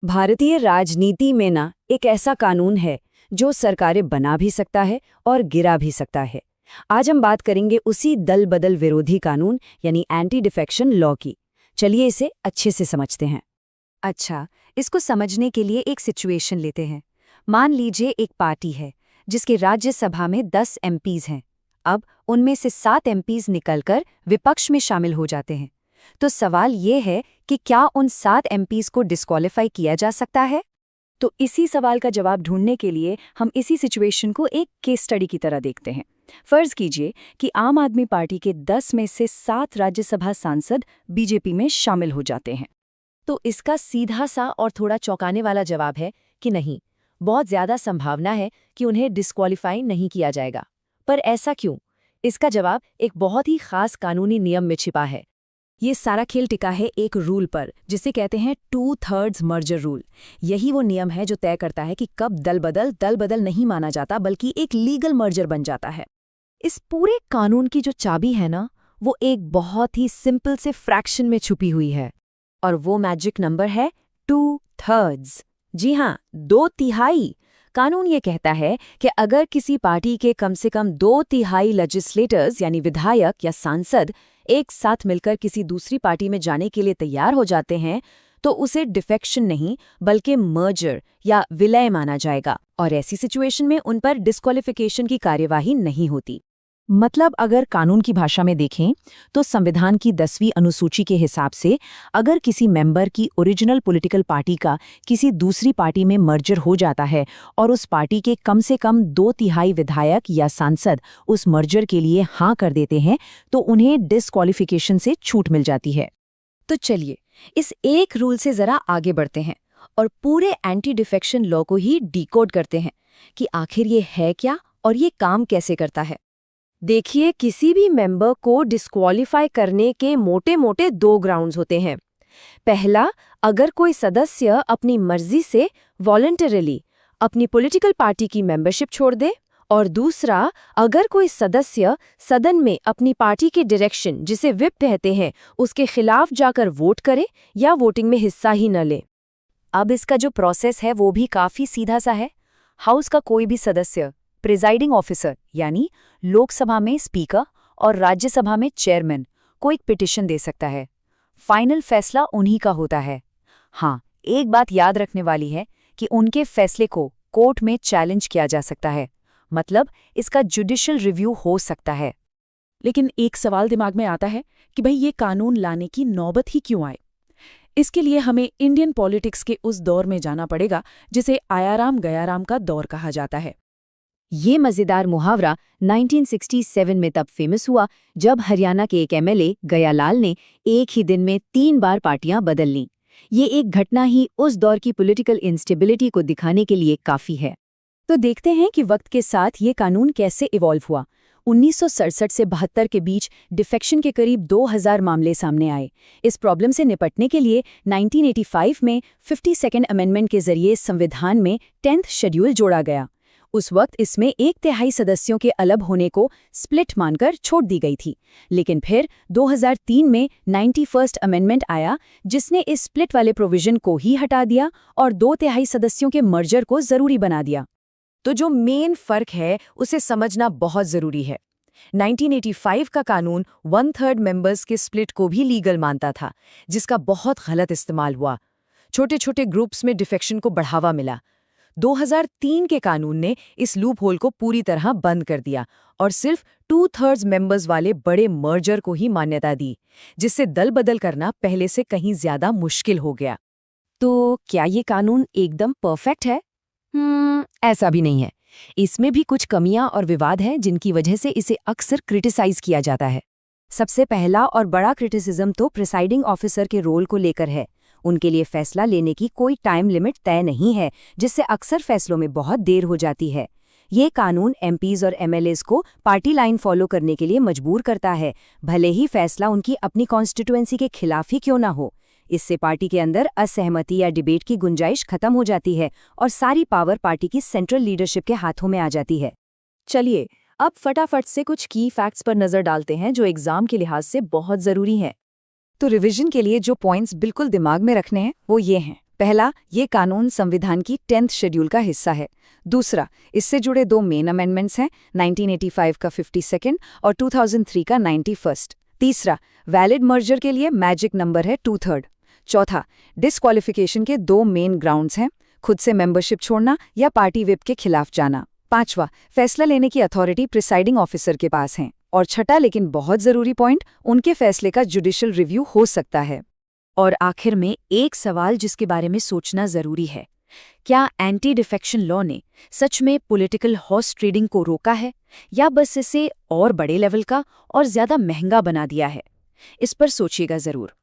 भारतीय राजनीति में ना एक ऐसा कानून है जो सरकारें बना भी सकता है और गिरा भी सकता है। आज हम बात करेंगे उसी दल बदल विरोधी कानून यानी एंटी डिफेक्शन लॉ की। चलिए इसे अच्छे से समझते हैं। अच्छा, इसको समझने के लिए एक सिचुएशन लेते हैं। मान लीजिए एक पार्टी है जिसके राज्यसभा में 10 एमपीज हैं। अब उनमें से 7 एमपीज निकलकर विपक्ष में शामिल हो जाते हैं। तो सवाल ये है कि क्या उन 7 एमपीज को डिस्क्वालीफाई किया जा सकता है? तो इसी सवाल का जवाब ढूंढने के लिए हम इसी सिचुएशन को एक केस स्टडी की तरह देखते हैं। फर्ज कीजिए कि आम आदमी पार्टी के 10 में से 7 राज्यसभा सांसद बीजेपी में शामिल हो जाते हैं। तो इसका सीधा सा और थोड़ा चौंकाने वाला जवाब है कि नहीं, बहुत ज्यादा संभावना है कि उन्हें डिस्क्वालीफाई नहीं किया जाएगा। पर ऐसा क्यों? इसका जवाब एक बहुत ही खास कानूनी नियम में छिपा है। ये सारा खेल टिका है एक रूल पर, जिसे कहते हैं 2/3 मर्जर रूल। यही वो नियम है जो तय करता है कि कब दल बदल नहीं माना जाता बल्कि एक लीगल मर्जर बन जाता है। इस पूरे कानून की जो चाबी है ना, वो एक बहुत ही सिंपल से फ्रैक्शन में छुपी हुई है, और वो मैजिक नंबर है 2/3। जी हाँ, 2/3। कानून ये कहता है कि अगर किसी पार्टी के कम से कम 2/3 लेजिस्लेटर्स यानी विधायक या सांसद एक साथ मिलकर किसी दूसरी पार्टी में जाने के लिए तैयार हो जाते हैं, तो उसे डिफेक्शन नहीं बल्कि मर्जर या विलय माना जाएगा, और ऐसी सिचुएशन में उन पर डिस्क्वालिफिकेशन की कार्यवाही नहीं होती। मतलब अगर कानून की भाषा में देखें तो संविधान की 10वीं अनुसूची के हिसाब से अगर किसी मेंबर की ओरिजिनल पॉलिटिकल पार्टी का किसी दूसरी पार्टी में मर्जर हो जाता है और उस पार्टी के कम से कम 2/3 विधायक या सांसद उस मर्जर के लिए हाँ कर देते हैं, तो उन्हें डिस्क्वालिफिकेशन से छूट मिल जाती है। तो चलिए इस एक रूल से जरा आगे बढ़ते हैं और पूरे एंटी डिफेक्शन लॉ को ही डिकोड करते हैं कि आखिर ये है क्या और ये काम कैसे करता है। देखिए, किसी भी मेंबर को डिस्क्वालीफाई करने के मोटे मोटे 2 ग्राउंड्स होते हैं। पहला, अगर कोई सदस्य अपनी मर्जी से वॉलंटरीली अपनी पॉलिटिकल पार्टी की मेंबरशिप छोड़ दे, और दूसरा, अगर कोई सदस्य सदन में अपनी पार्टी के डायरेक्शन, जिसे व्हिप कहते हैं, उसके खिलाफ जाकर वोट करे या वोटिंग में हिस्सा ही न ले। अब इसका जो प्रोसेस है वो भी काफी सीधा सा है। हाउस का कोई भी सदस्य प्रिजाइडिंग ऑफिसर यानी लोकसभा में स्पीकर और राज्यसभा में चेयरमैन को एक पिटिशन दे सकता है। फाइनल फैसला उन्हीं का होता है। हाँ, एक बात याद रखने वाली है कि उनके फैसले को कोर्ट में चैलेंज किया जा सकता है, मतलब इसका जुडिशियल रिव्यू हो सकता है। लेकिन एक सवाल दिमाग में आता है कि भाई ये कानून लाने की नौबत ही क्यों आए। इसके लिए हमें इंडियन पॉलिटिक्स के उस दौर में जाना पड़ेगा जिसे आयाराम गयाराम का दौर कहा जाता है। ये मजेदार मुहावरा 1967 में तब फेमस हुआ जब हरियाणा के एक एमएलए गयालाल ने एक ही दिन में 3 बार पार्टियां बदल लीं। ये एक घटना ही उस दौर की पॉलिटिकल इंस्टेबिलिटी को दिखाने के लिए काफी है। तो देखते हैं कि वक्त के साथ ये कानून कैसे इवॉल्व हुआ। 1967 से 72 के बीच डिफेक्शन के करीब 2000 मामले सामने आए। इस प्रॉब्लम से निपटने के लिए 1985 में 52nd अमेंडमेंट के जरिए संविधान में 10th शेड्यूल जोड़ा गया। उस वक्त इसमें 1/3 सदस्यों के अलग होने को स्प्लिट मानकर छोड़ दी गई थी, लेकिन फिर 2003 में 91st अमेंडमेंट आया जिसने इस स्प्लिट वाले प्रोविजन को ही हटा दिया और 2/3 सदस्यों के मर्जर को जरूरी बना दिया। तो जो मेन फर्क है उसे समझना बहुत जरूरी है। 1985 का कानून 1/3 मेंबर्स के स्प्लिट को भी लीगल मानता था, जिसका बहुत गलत इस्तेमाल हुआ। छोटे छोटे ग्रुप्स में डिफेक्शन को बढ़ावा मिला। 2003 के कानून ने इस लूप होल को पूरी तरह बंद कर दिया और सिर्फ 2/3 मेंबर्स वाले बड़े मर्जर को ही मान्यता दी, जिससे दल बदल करना पहले से कहीं ज्यादा मुश्किल हो गया। तो क्या ये कानून एकदम परफेक्ट है? ऐसा भी नहीं है। इसमें भी कुछ कमियां और विवाद हैं जिनकी वजह से इसे अक्सर क्रिटिसाइज किया जाता है। सबसे पहला और बड़ा क्रिटिसिज्म तो प्रिसाइडिंग ऑफिसर के रोल को लेकर है। उनके लिए फैसला लेने की कोई टाइम लिमिट तय नहीं है, जिससे अक्सर फैसलों में बहुत देर हो जाती है। ये कानून एमपीज और एमएलएज को पार्टी लाइन फॉलो करने के लिए मजबूर करता है, भले ही फैसला उनकी अपनी कॉन्स्टिट्यूएंसी के खिलाफ ही क्यों ना हो। इससे पार्टी के अंदर असहमति या डिबेट की गुंजाइश खत्म हो जाती है और सारी पावर पार्टी की सेंट्रल लीडरशिप के हाथों में आ जाती है। चलिए अब फटाफट से कुछ की फैक्ट्स पर नजर डालते हैं जो एग्जाम के लिहाज से बहुत जरूरी हैं। तो रिवीजन के लिए जो पॉइंट्स बिल्कुल दिमाग में रखने हैं वो ये हैं। पहला, ये कानून संविधान की 10th शेड्यूल का हिस्सा है। दूसरा, इससे जुड़े 2 मेन अमेंडमेंट्स हैं, 1985 का 52nd और 2003 का 91st। तीसरा, वैलिड मर्जर के लिए मैजिक नंबर है 2/3। चौथा, डिस्क्वालिफिकेशन के 2 मेन ग्राउंड्स हैं, खुद से मेंबरशिप छोड़ना या पार्टी विप के खिलाफ जाना। पांचवा, फैसला लेने की अथॉरिटी प्रिसाइडिंग ऑफिसर के पास है। और छठा लेकिन बहुत जरूरी पॉइंट, उनके फैसले का जुडिशियल रिव्यू हो सकता है। और आखिर में एक सवाल जिसके बारे में सोचना जरूरी है, क्या एंटी डिफेक्शन लॉ ने सच में पॉलिटिकल हॉर्स ट्रेडिंग को रोका है या बस इसे और बड़े लेवल का और ज्यादा महंगा बना दिया है? इस पर सोचिएगा जरूर।